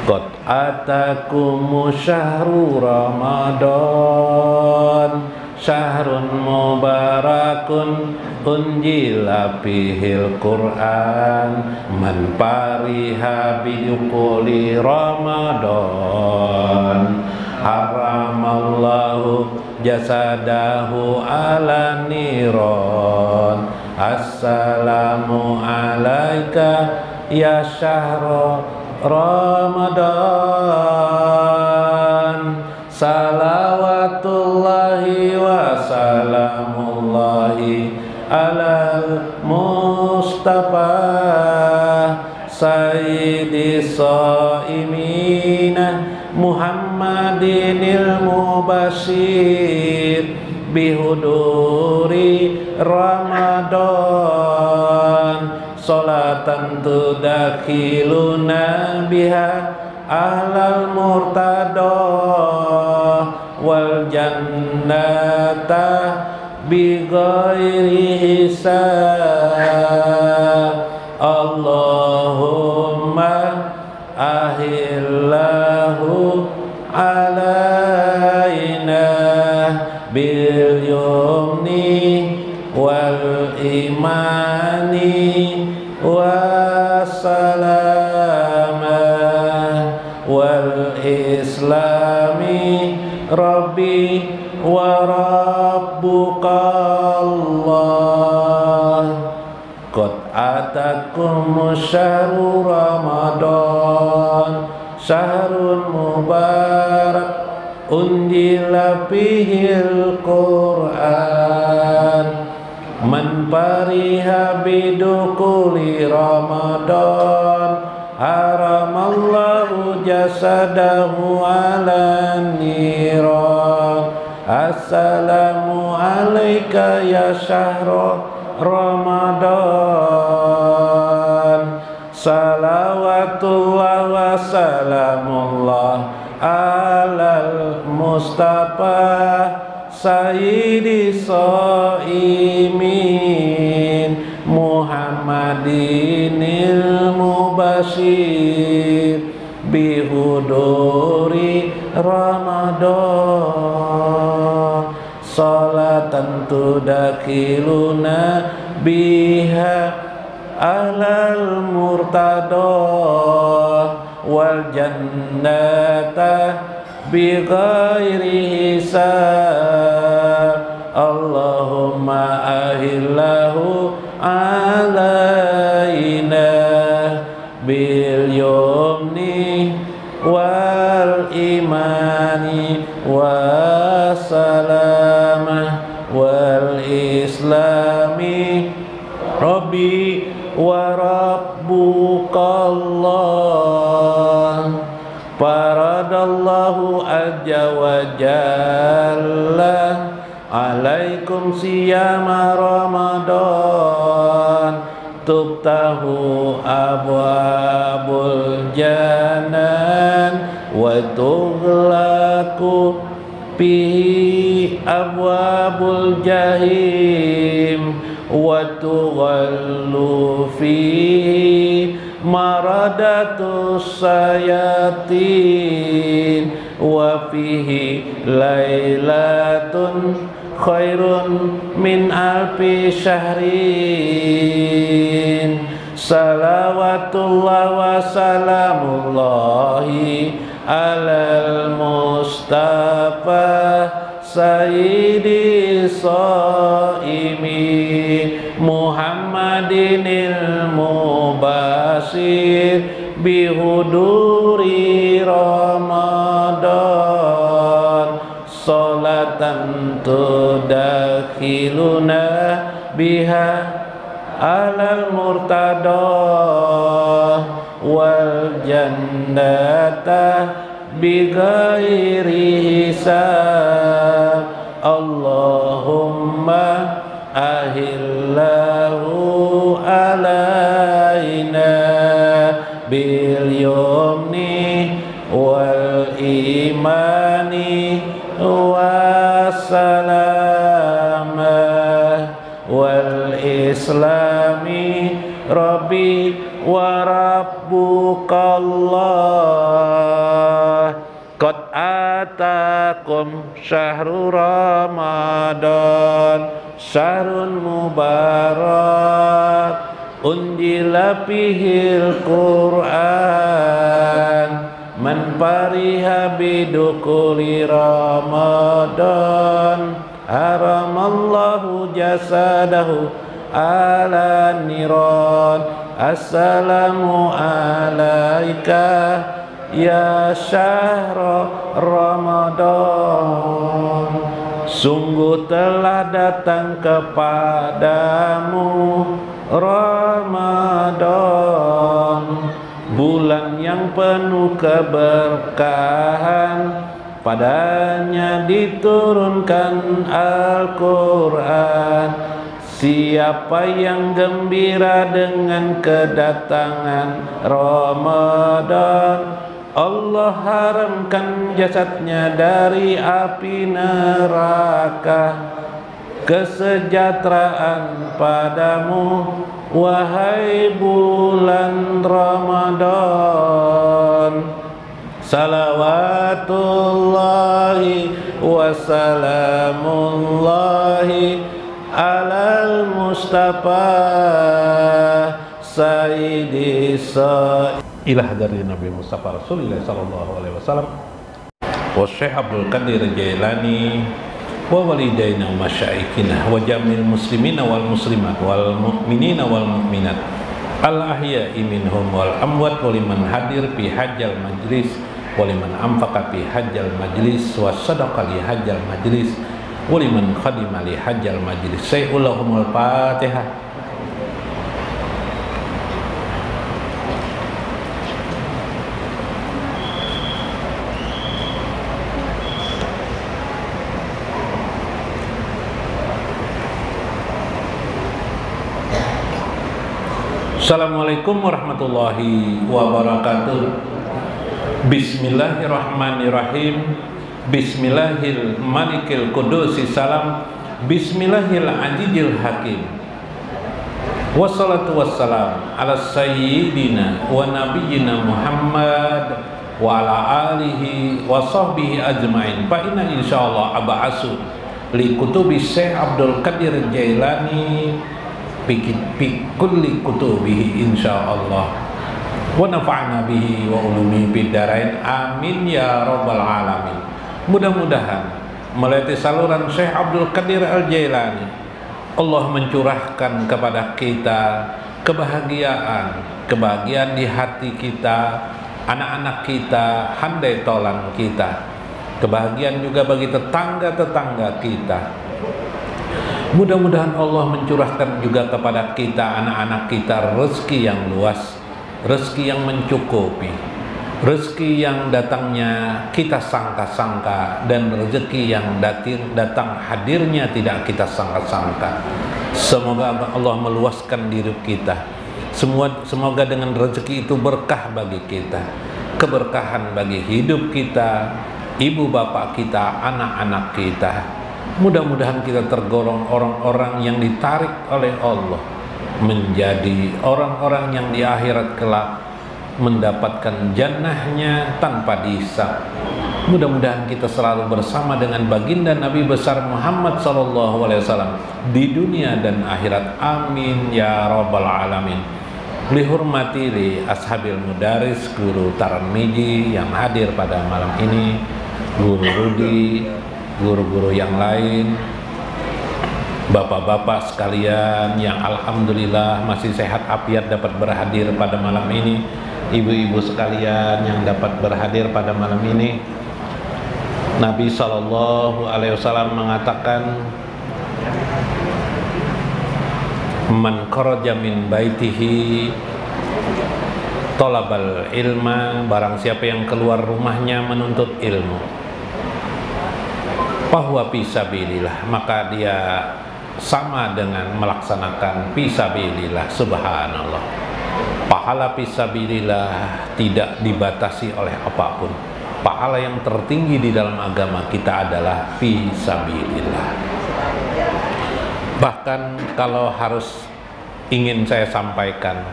Qad atakumu syahru Ramadan syahrun mubarakun unjila fihil Qur'an man pariha biyukuli Ramadan haramallahu jasadahu ala niron assalamu alaika ya syahra Ramadan salawatullahi wa salamullahi alal Mustafa sayyidi saimina Muhammadinil mubashir bihuduri Ramadan salatan tudakhiluna biha ahlal murtadah wal jannata bighairi hisab Allahumma ahillahu alaina bil yumni wal imani wassalamah wal islami rabbi wa rabbukallah qad atakum syahru Ramadan syahrun mubarak unjila fihil Qur'an man pariha bidukuli Ramadan haramallahu jasadahu ala niran assalamu alaika ya syahra Ramadan salawatullah wa salamullah alal Mustafa sayyidi saimin Muhammadinil mubashir bihuduri Ramadan salatan tudakhiluna biha ahlal murtadah wal jannata bighairi hisab Allahumma ahillahu alaina bil yumni wal imani wassalamah wal islami rabbi wa rabbukallah faradallahu azza wa jalla alaikum siyama Ramadan tuftahu abwabul janan wa tughlaqu bihi abwabul jahim wa tughallu fihi maradatus sayatin wa fihi lailatun khairun min alfi syahrin salawatullah wa salamullahi alal Mustafa sayyidi saimin Muhammadinil mubashir bihuduri Ramadan salatan tudakhiluna biha alal murtadah wal jannata bighairi hisab Allahumma ahillahu alaina bil yumni wal imani wassalamah wal islami rabbi wa rabbukallah lakum syahrul Ramadan syahrun mubarak unjila fihil Qur'an man fariha bidukuli Ramadan haramallahu jasadahu ala niran assalamu alaika ya syahra Ramadan. Sungguh telah datang kepadamu Ramadan, bulan yang penuh keberkahan, padanya diturunkan Al-Quran. Siapa yang gembira dengan kedatangan Ramadan, Allah haramkan jasadnya dari api neraka. Kesejahteraan padamu wahai bulan Ramadan. Salawatullahi wassalamullahi alal Mustafa Sayyidi ilah dari Nabi Mustafa Rasulullah sallallahu alaihi wasallam wa Syekh Abdul Qadir Jailani wa walidaina wa masyaikhina wa jamil muslimina wal muslimat wal mu'minina wal mu'minat al ahya'i minhum wal amwat wa liman hadir fi hajjal majlis wa liman anfaqa fi hajjal majlis wa sadaqa li hajjal majlis wa liman khadima li hajjal majlis. Sayyidul Fatihah. Assalamualaikum warahmatullahi wabarakatuh. Bismillahirrahmanirrahim. Bismillahil malikil kudusi salam. Bismillahil ajijil hakim. Wassalatu wassalam ala sayyidina wa nabiyyina Muhammad wa ala alihi wa sahbihi ajma'in. Fa inna insyaallah aba'asu li kutubi Syekh Abdul Qadir Jailani fi kulli kutubihi insyaallah wa nafa'na bihi wa ulumi fid darain amin ya rabbal alamin. Mudah-mudahan melalui saluran Syekh Abdul Qadir Al-Jailani Allah mencurahkan kepada kita kebahagiaan di hati kita, anak-anak kita, handai tolan kita, kebahagiaan juga bagi tetangga-tetangga kita. Mudah-mudahan Allah mencurahkan juga kepada kita, anak-anak kita, rezeki yang luas, rezeki yang mencukupi, rezeki yang datangnya kita sangka-sangka, dan rezeki yang datang hadirnya tidak kita sangka-sangka. Semoga Allah meluaskan diri kita. Semoga dengan rezeki itu berkah bagi kita, keberkahan bagi hidup kita, ibu bapak kita, anak-anak kita. Mudah-mudahan kita tergolong orang-orang yang ditarik oleh Allah menjadi orang-orang yang di akhirat kelak mendapatkan jannahnya tanpa dihisab. Mudah-mudahan kita selalu bersama dengan baginda Nabi besar Muhammad SAW di dunia dan akhirat. Amin ya rabbal alamin. Lihurmati li ashabil mudaris, guru Tarmiji yang hadir pada malam ini, guru Rudi, guru-guru yang lain, bapak-bapak sekalian yang alhamdulillah masih sehat afiat dapat berhadir pada malam ini, ibu-ibu sekalian yang dapat berhadir pada malam ini. Nabi sallallahu alaihi wasallam mengatakan, man kharaja min baitihi talabal ilma, barang siapa yang keluar rumahnya menuntut ilmu, bahwa fisabilillah, maka dia sama dengan melaksanakan fisabilillah. Subhanallah, pahala fisabilillah tidak dibatasi oleh apapun. Pahala yang tertinggi di dalam agama kita adalah fisabilillah. Bahkan kalau harus ingin saya sampaikan,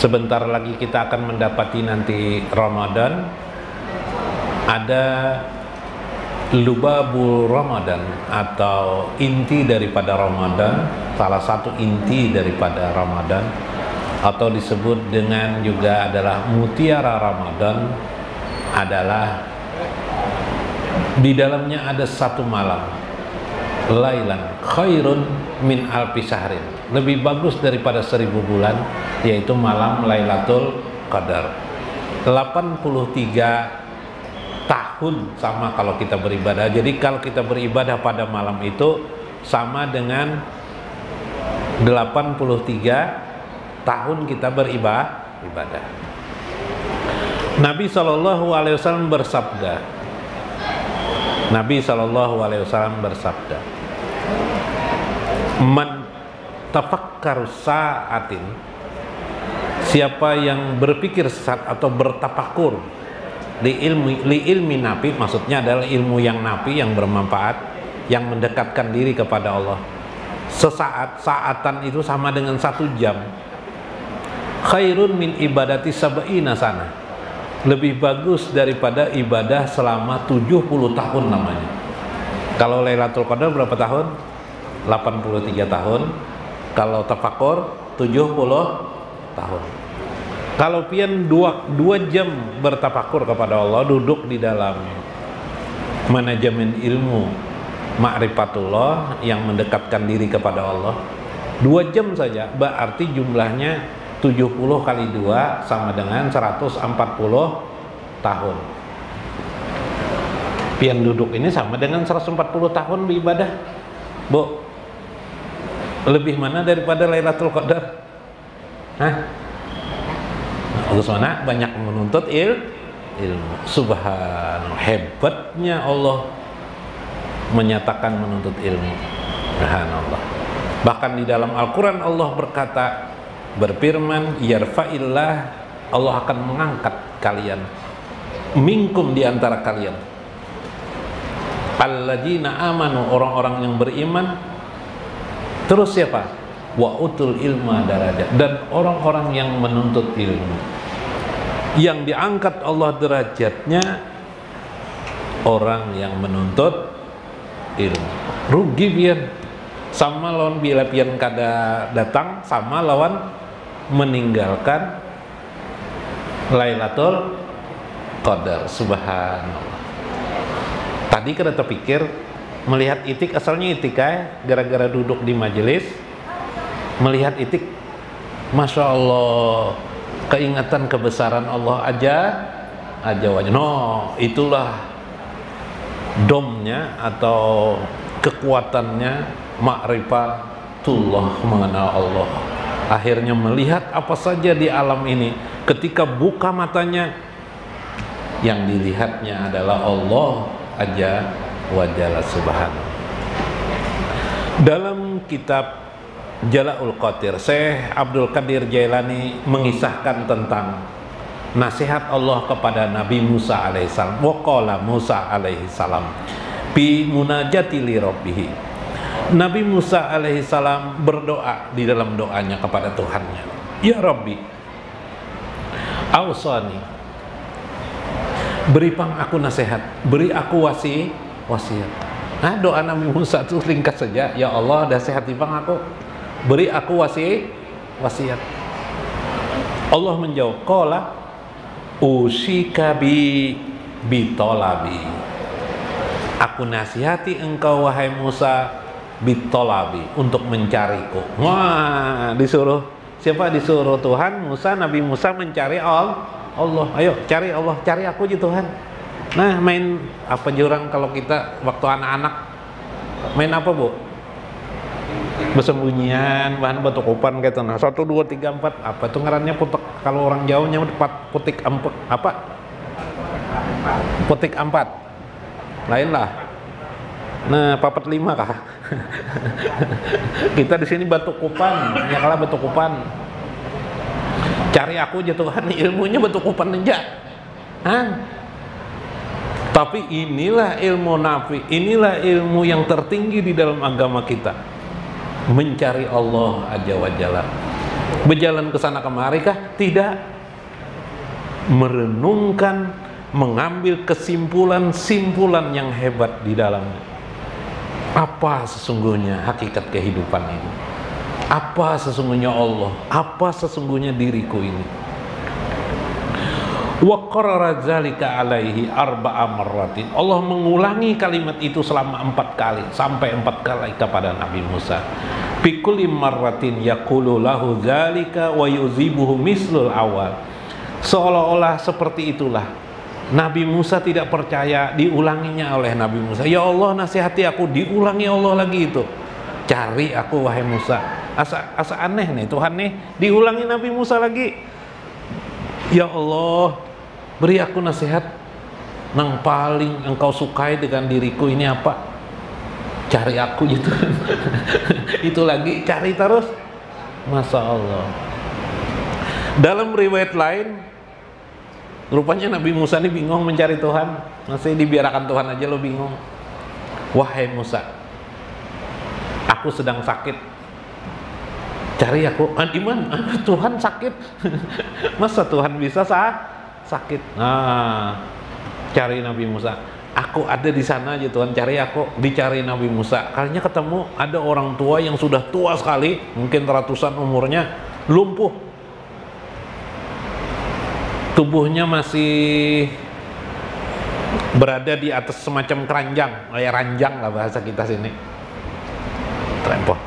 sebentar lagi kita akan mendapati nanti Ramadan, ada Lubabul Ramadan atau inti daripada Ramadan, salah satu inti daripada Ramadan, atau disebut dengan juga adalah mutiara Ramadan, adalah di dalamnya ada satu malam, lailan khairun min alfi syahrin, lebih bagus daripada 1000 bulan, yaitu malam Lailatul Qadar. 83 tahun sama kalau kita beribadah. Jadi kalau kita beribadah pada malam itu sama dengan 83 tahun kita beribadah. Nabi SAW bersabda, man tafakkaru sa'atin, siapa yang berpikir saat atau bertafakur li ilmi nafi, maksudnya adalah ilmu yang nafi, yang bermanfaat, yang mendekatkan diri kepada Allah. Sesaat, saatan itu sama dengan 1 jam. Khairun min ibadati sab'ina sana, lebih bagus daripada ibadah selama 70 tahun namanya. Kalau Lailatul Qadar berapa tahun? 83 tahun. Kalau tafakur 70 tahun. Kalau pian 2 jam bertafakur kepada Allah, duduk di dalam manajemen ilmu ma'rifatullah yang mendekatkan diri kepada Allah, 2 jam saja, berarti jumlahnya 70 kali 2 sama dengan 140 tahun. Pian duduk ini sama dengan 140 tahun beribadah. Bu, lebih mana daripada Lailatul Qadar? Hah? Mana banyak menuntut ilmu. Subhanallah, hebatnya Allah menyatakan menuntut ilmu. Subhanallah. Bahkan di dalam Al-Quran Allah berfirman, yarfa'illah, Allah akan mengangkat kalian, minkum, di antara kalian, alladzina amanu, orang-orang yang beriman. Terus siapa? Wa utul ilma darajat, dan orang-orang yang menuntut ilmu. Yang diangkat Allah derajatnya orang yang menuntut ilmu. Rugi pian sama lawan bila pian kada datang, sama lawan meninggalkan Lailatul Qadar. Subhanallah. Tadi kada terpikir melihat itik, asalnya itik gara-gara duduk di majelis melihat itik, Masya Allah, keingatan kebesaran Allah aja wajah. No, itulah domnya atau kekuatannya ma'rifatullah, mengenal Allah. Akhirnya melihat apa saja di alam ini, ketika buka matanya yang dilihatnya adalah Allah aja wajalla subhanahu. Dalam kitab Jala'ul Qadir, Syekh Abdul Qadir Jailani mengisahkan tentang nasihat Allah kepada Nabi Musa alaihissalam. Waqala Musa alaihissalam bi munajati li rabbih. Nabi Musa alaihissalam berdoa di dalam doanya kepada Tuhannya, ya Rabbi, awsani, beri pang aku nasihat, beri aku wasiat. Nah, doa Nabi Musa itu ringkas saja, ya Allah, nasihati pang aku, beri aku wasiat. Allah menjawab, qala usika bitolabi, aku nasihati engkau wahai Musa bitolabi, untuk mencariku. Wah, disuruh siapa? Disuruh Tuhan Musa, Nabi Musa mencari Allah. Ayo cari Allah, cari aku aja Tuhan. Nah, main apa jurang kalau kita waktu anak-anak main apa, Bu? Bersembunyian, bahan batu kupan gitu. Nah, 1, 2, 3, 4, apa itu ngarannya putek, kalau orang Jawanya putik empat, apa? Putik 4. Lain lah. Nah, 45 kah? Kita di sini batu kupan, ya kalah batu kupan. Cari aku aja Tuhan, ilmunya batu kupan aja. Hah? Tapi inilah ilmu nafi, inilah ilmu yang tertinggi di dalam agama kita. Mencari Allah aja wajalla. Berjalan ke sana kemari kah? Tidak. Merenungkan mengambil kesimpulan-simpulan yang hebat di dalamnya. Apa sesungguhnya hakikat kehidupan ini? Apa sesungguhnya Allah? Apa sesungguhnya diriku ini? Wa qarrara dzalika alaihi arba'a marratin. Allah mengulangi kalimat itu selama 4 kali, sampai 4 kali kepada Nabi Musa. Fi kulli marratin yaqulu lahu dzalika wa yuzibuhu mislul awal. Seolah-olah seperti itulah Nabi Musa tidak percaya, diulanginya oleh Nabi Musa. Ya Allah, nasihati aku, diulangi Allah lagi itu. Cari aku wahai Musa. Asa aneh nih Tuhan nih, diulangi Nabi Musa lagi. Ya Allah, beri aku nasihat yang paling engkau sukai dengan diriku ini apa? Cari aku gitu. Itu lagi, cari terus. Masya Allah. Dalam riwayat lain, rupanya Nabi Musa ini bingung mencari Tuhan. Masih dibiarkan Tuhan aja lo bingung. Wahai Musa, aku sedang sakit. Cari aku. Di mana? Tuhan sakit. Masa Tuhan bisa sakit? Nah, cari Nabi Musa. Aku ada di sana aja Tuhan, cari aku. Dicari Nabi Musa. Kalinya ketemu ada orang tua yang sudah tua sekali, mungkin ratusan umurnya, lumpuh. Tubuhnya masih berada di atas semacam keranjang, kayak ranjang lah bahasa kita sini. Trempoh.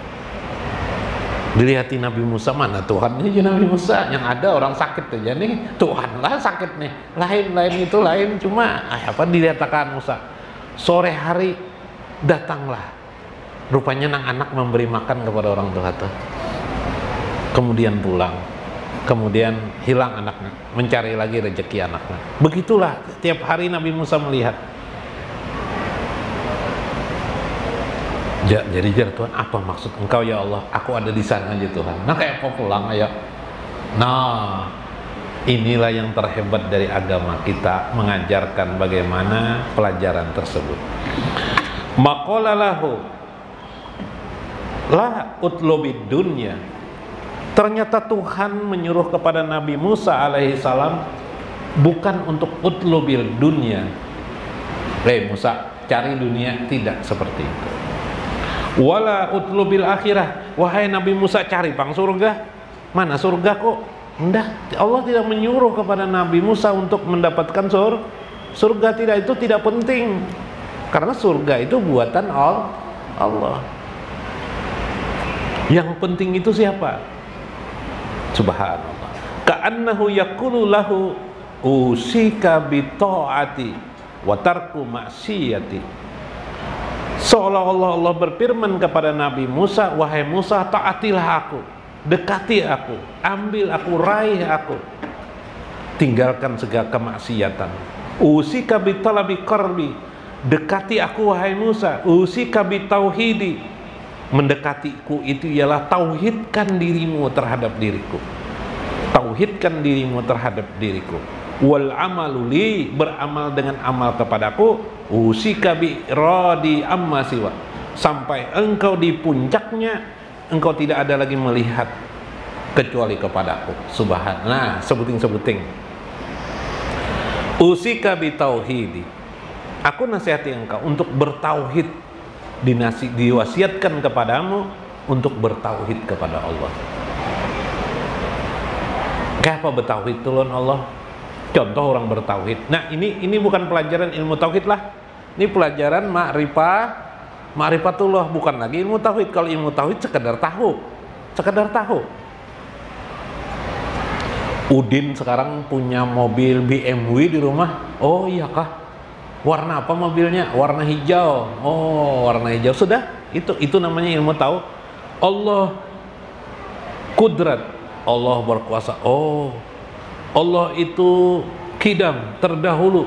Dilihatin Nabi Musa, mana Tuhan aja Nabi Musa, yang ada orang sakit aja nih, Tuhan lah sakit nih, lain itu lain, cuma apa dikatakan Musa. Sore hari datanglah, rupanya anak memberi makan kepada orang tua tuh. Kemudian pulang, kemudian hilang anaknya, mencari lagi rezeki anaknya. Begitulah tiap hari Nabi Musa melihat. Jadi Tuhan, apa maksud engkau ya Allah? Aku ada di sana aja Tuhan. Nah kayak apa pulang ayo. Nah, inilah yang terhebat dari agama kita, mengajarkan bagaimana pelajaran tersebut. Maqala lahu la utlubid dunya. Ternyata Tuhan menyuruh kepada Nabi Musa alaihi salam bukan untuk utlubil dunya. Musa, cari dunia, tidak seperti itu. Wala utlubil akhirah. Wahai Nabi Musa, cari pang surga. Mana surga kok? Enggak, Allah tidak menyuruh kepada Nabi Musa untuk mendapatkan surga. Tidak, itu tidak penting. Karena surga itu buatan Allah. Yang penting itu siapa? Subhanallah. Ka'annahu yaqulu lahu usika bi ta'ati wa tarku maksiyati. Seolah-olah Allah berfirman kepada Nabi Musa, wahai Musa, taatilah aku, dekati aku, ambil aku, raih aku, tinggalkan segala kemaksiatan. Usika bi talabi qarbi, dekati aku wahai Musa. Usika bi tauhidi, mendekatiku itu ialah tauhidkan dirimu terhadap diriku, tauhidkan dirimu terhadap diriku. Wal amaluli, beramal dengan amal kepadaku. Usika bi radi amma siwa, sampai engkau di puncaknya engkau tidak ada lagi melihat kecuali kepadaku. Subhanallah. Nah, sebuting usika bi tauhidi, aku nasihati engkau untuk bertauhid. Diwasiatkan kepadamu untuk bertauhid kepada Allah. Kayak apa bertauhid tulun Allah? Contoh orang bertauhid. Nah, ini bukan pelajaran ilmu tauhid lah. Ini pelajaran ma'rifatullah, bukan lagi ilmu tauhid. Kalau ilmu tauhid sekedar tahu. Udin sekarang punya mobil BMW di rumah. Oh iya kah? Warna apa mobilnya? Warna hijau. Oh, warna hijau. Sudah, itu namanya ilmu tahu. Allah kudrat, Allah berkuasa. Oh, Allah itu kidam, terdahulu,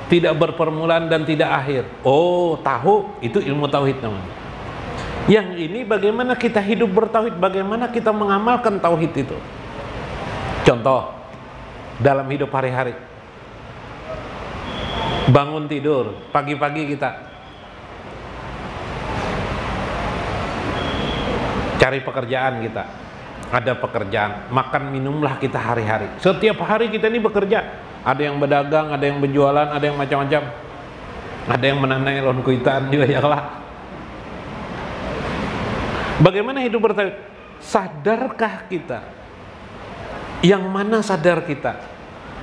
tidak berpermulaan dan tidak akhir. Oh, tahu, itu ilmu tauhid namanya. Yang ini bagaimana kita hidup bertauhid, bagaimana kita mengamalkan tauhid itu. Contoh dalam hidup hari-hari. Bangun tidur pagi-pagi, kita cari pekerjaan, kita ada pekerjaan, makan minumlah kita hari-hari. Setiap hari kita ini bekerja. ada yang berdagang, ada yang berjualan, ada yang macam-macam, ada yang menanai loan kuitan juga ya lah. Bagaimana hidup bertauhid? Sadarkah kita? Yang mana sadar kita?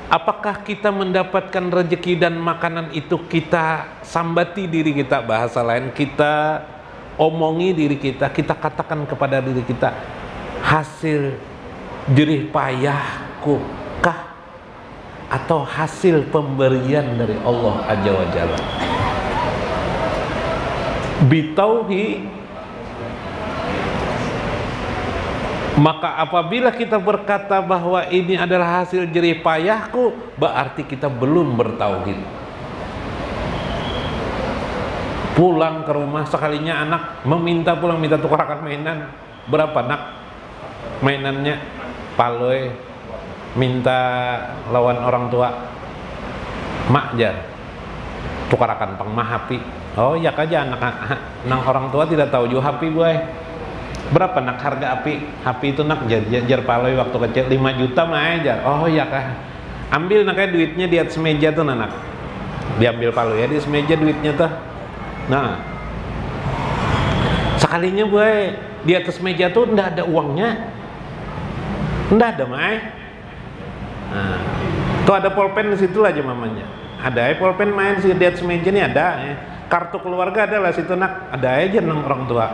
Apakah kita mendapatkan rezeki dan makanan itu kita sambati diri kita, bahasa lain kita omongi diri kita, kita katakan kepada diri kita, hasil jerih payahku kah atau hasil pemberian dari Allah Azza wa Jalla? Bitauhid. Maka apabila kita berkata bahwa ini adalah hasil jerih payahku, berarti kita belum bertauhid. Pulang ke rumah sekalinya anak meminta pulang, minta tukarkan mainan. Berapa nak mainannya? Paloi, minta lawan orang tua. Mak jar, tukarkan pang mah hapi. Oh ya aja anak nang orang tua tidak tahu juga hapi boy. Berapa nak harga api? Api itu nak jar paloi waktu kecil 5 juta mah aja. Oh ya kah. Ambil nak duitnya di atas meja tuh nak. Diambil paloi ya di atas meja duitnya tuh. Nah. Sekalinya boy di atas meja tuh ndak ada uangnya. Ndak ada mah. Nah. Tuh ada pulpen di situ aja mamanya. Ada pulpen main di atas meja nih ada. Kartu keluarga ada lah situ nak. Ada aja nang orang tua.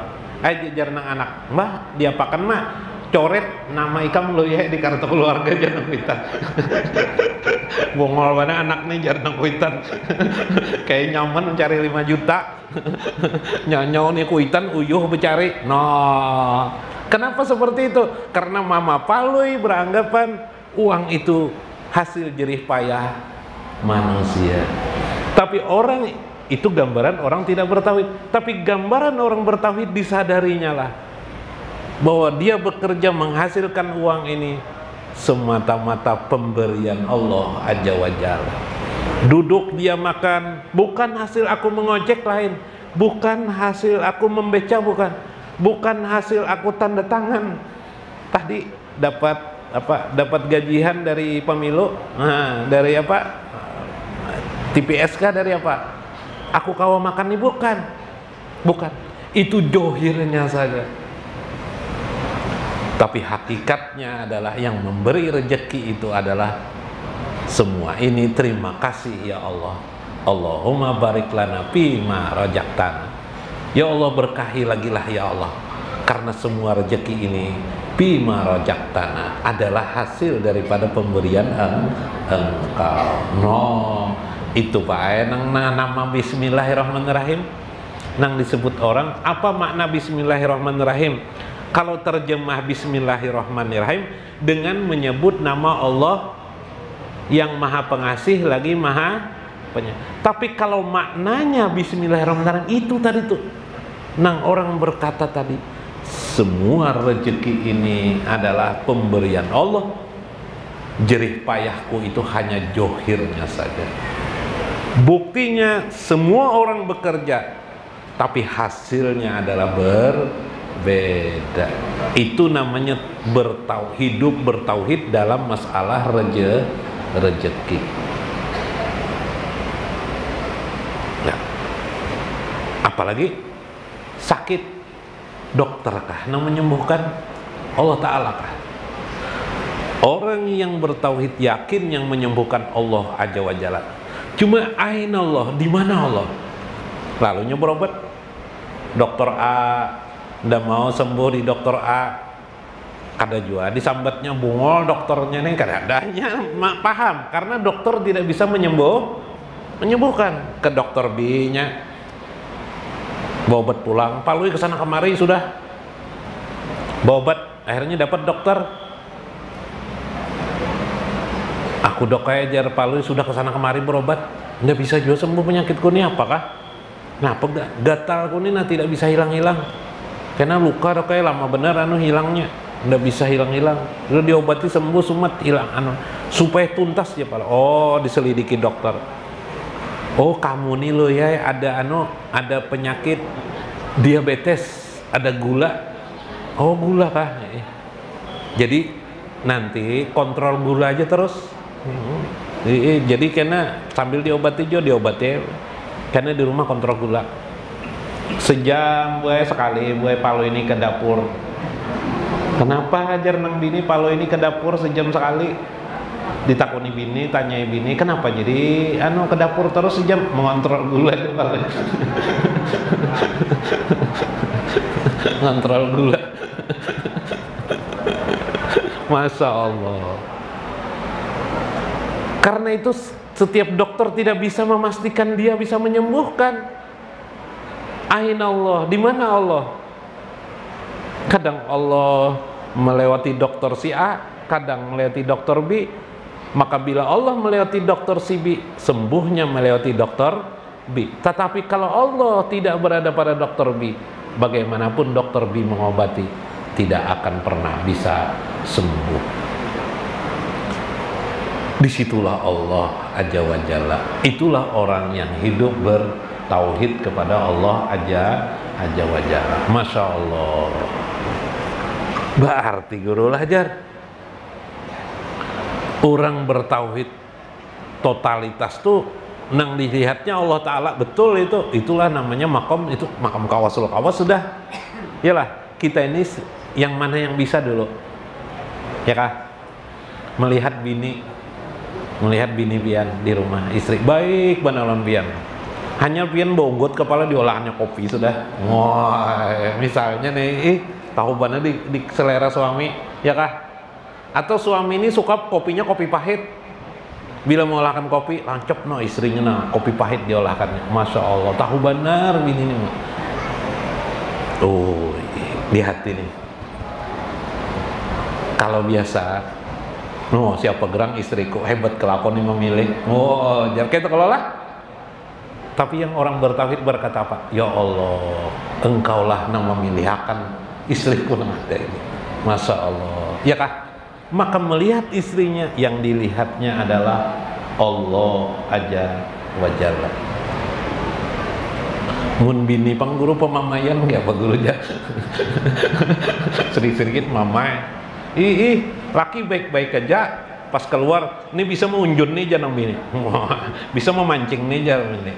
Ajar nang anak, mbah diapakan mah coret nama ikam lo ya di kartu keluarga jangan kuitan. Bongol mana anak nih jarang kuitan. Kayak nyaman mencari 5 juta. Nyanyau nih kuitan uyuh bercari. No. Kenapa seperti itu? Karena mama palui beranggapan uang itu hasil jerih payah manusia. Tapi orang itu gambaran orang tidak bertauhid. Tapi gambaran orang bertauhid disadarinya lah bahwa dia bekerja menghasilkan uang ini semata-mata pemberian Allah Azza wa Jalla. Duduk dia makan bukan hasil aku mengojek lain, bukan hasil aku membeca, bukan hasil aku tanda tangan. Tadi dapat apa? Dapat gajian dari pemilu. Nah, dari apa? TPSK dari apa? Aku kawa makan nih bukan itu dohirnya saja, tapi hakikatnya adalah yang memberi rezeki itu adalah semua ini terima kasih ya Allah. Allahumma barik lana fima razaqtana. Ya Allah berkahi lagi lah ya Allah, karena semua rezeki ini fima razaqtana adalah hasil daripada pemberian Engkau. No. Itu Pak, nang nama Bismillahirrahmanirrahim nang disebut orang apa makna Bismillahirrahmanirrahim? Kalau terjemah Bismillahirrahmanirrahim dengan menyebut nama Allah yang Maha Pengasih lagi Maha Penyayang. Tapi kalau maknanya Bismillahirrahmanirrahim itu tadi tuh nang orang berkata tadi semua rezeki ini adalah pemberian Allah, jerih payahku itu hanya johirnya saja. Buktinya semua orang bekerja, tapi hasilnya adalah berbeda. Itu namanya hidup bertauhid dalam masalah rezeki. Nah, apalagi sakit, dokterkah yang menyembuhkan? Allah Ta'ala kah? Orang yang bertauhid yakin yang menyembuhkan Allah Azza wa Jalla. Cuma aina Allah, di mana Allah? Lalunya berobat. Dokter A ndak mau sembuh di dokter A. Kada juga disambatnya bungol dokternya nih kadang-kadangnya paham karena dokter tidak bisa menyembuhkan. Ke dokter B-nya bawa obat pulang, palui ke sana kemari sudah. Bawa obat, akhirnya dapat dokter. Aku dok kayak jar palui sudah kesana kemari berobat, nggak bisa juga sembuh penyakitku ini apakah? Kenapa gatalku ini tidak bisa hilang-hilang? Karena luka dok kayak lama bener hilangnya, nggak bisa hilang-hilang. Udah diobati sembuh sumet hilang supaya tuntas ya pala. Oh diselidiki dokter. Oh kamu nih lo ya ada penyakit diabetes, ada gula. Oh gula kah? Jadi nanti kontrol gula aja terus. Jadi karena sambil diobati karena di rumah kontrol gula. Sejam gue sekali gue Palo ini ke dapur. Kenapa ajar nang bini Palo ini ke dapur sejam sekali? Ditakuni bini, tanyai bini, kenapa jadi ke dapur terus sejam mengontrol gula itu Palo. Ngontrol gula. Masya Allah. Karena itu setiap dokter tidak bisa memastikan dia bisa menyembuhkan. Aina Allah, di mana Allah? Kadang Allah melewati dokter si A, kadang melewati dokter B. Maka bila Allah melewati dokter si B, sembuhnya melewati dokter B. Tetapi kalau Allah tidak berada pada dokter B, bagaimanapun dokter B mengobati, tidak akan pernah bisa sembuh. Disitulah Allah Azza wa Jalla. Itulah orang yang hidup bertauhid kepada Allah Azza wa Jalla. Masya Allah. Berarti guru lajar, orang bertauhid totalitas tuh nang dilihatnya Allah Ta'ala betul itulah namanya makom, itu makam kawasul kawas sudah. Yalah, kita ini yang mana yang bisa dulu, ya kah? Melihat bini pian di rumah istri baik banalon pian, hanya pian bonggot kepala diolahannya kopi sudah. Wah, misalnya nih tahu bana di selera suami, ya kah? Atau suami ini suka kopinya kopi pahit, bila mau olahkan kopi lancep istrinya kopi pahit diolahkannya. Masya Allah, tahu benar bini ini. Oh, lihat ini. Kalau biasa siapa gerang istriku hebat kelakon ini memilih. Jangan kita kelola. Tapi yang orang bertauhid berkata apa? Ya Allah, engkaulah yang memilihkan istriku nanti. Masya Allah, ya kah? Maka melihat istrinya, yang dilihatnya adalah Allah Azza wa Jalla. Mun bini pangguru pemamayan nggak pak guru aja. Sedikit mamai. Laki baik-baik aja, pas keluar ini bisa mengunjun nih jangan bini, bisa memancing nih jangan ini.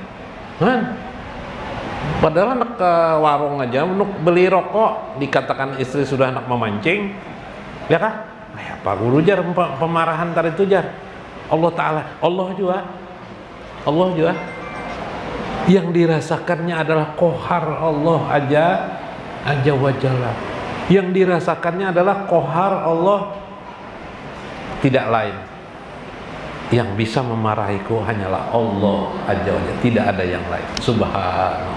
Padahal anak ke warung aja, untuk beli rokok dikatakan istri sudah anak memancing, ya kah? Apa guru jar pemarahan tadi itu jar. Allah Ta'ala, Allah juga yang dirasakannya adalah kohar Allah Azza wa Jalla. Yang dirasakannya adalah kohar Allah, tidak lain. Yang bisa memarahiku hanyalah Allah Azza wa Jalla, tidak ada yang lain. Subhanallah.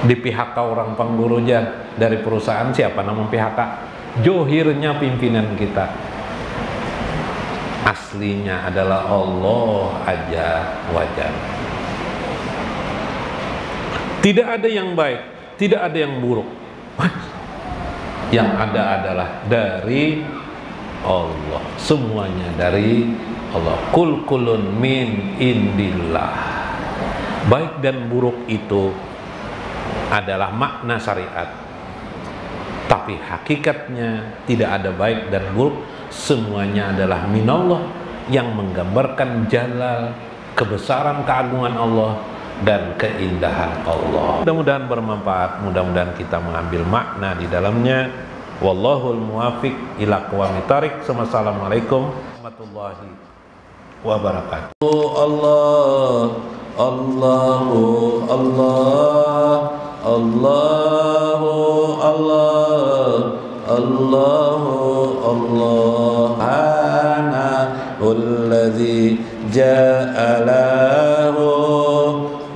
Di PHK orang pengguru dari perusahaan, siapa nama PHK? Johirnya pimpinan kita, aslinya adalah Allah Azza wa Jalla. Tidak ada yang baik, tidak ada yang buruk. Yang ada adalah dari Allah, semuanya dari Allah. Kulun min indillah. Baik dan buruk itu adalah makna syariat, tapi hakikatnya tidak ada baik dan buruk, semuanya adalah minallah, yang menggambarkan jalal, kebesaran keagungan Allah dan keindahan Allah. Mudah-mudahan bermanfaat, mudah-mudahan kita mengambil makna di dalamnya. Wallahul muwafiq ila aqwamit thariq. Wassalamualaikum warahmatullahi wabarakatuh. Allah, Allahu Allah, Allahu Allah, Allahu Allah. Ana alladzi ja'alahu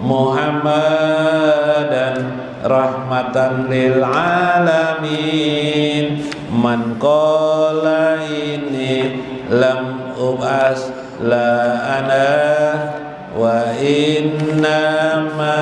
Muhammadan rahmatan lil alamin. Man qala ini lam ubas la ana wa innama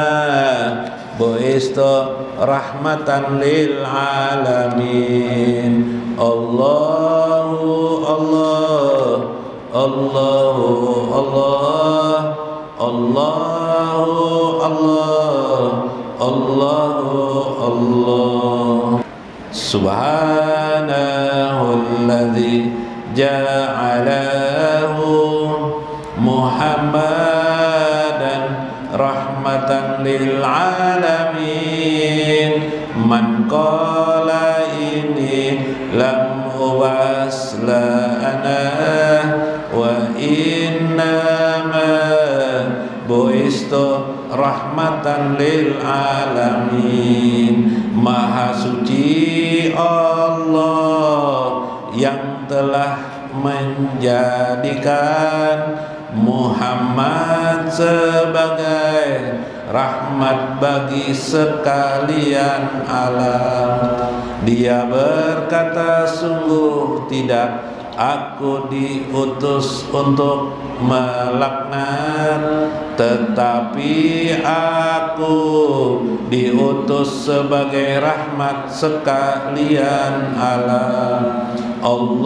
bu'istu rahmatan lil alamin. Allahu Allah, Allahu Allah, Allahu Allah, Allahu Allah. Subhanahulladzi ja'alahu Muhammadan rahmatan lil alamin. Man qala ini lam ubas la ana wa innama buistu rahmatan lil alamin. Maha suci Allah yang telah menjadikan Muhammad sebagai rahmat bagi sekalian alam. Dia berkata, sungguh tidak aku diutus untuk melaknat, tetapi aku diutus sebagai rahmat sekalian alam. Allah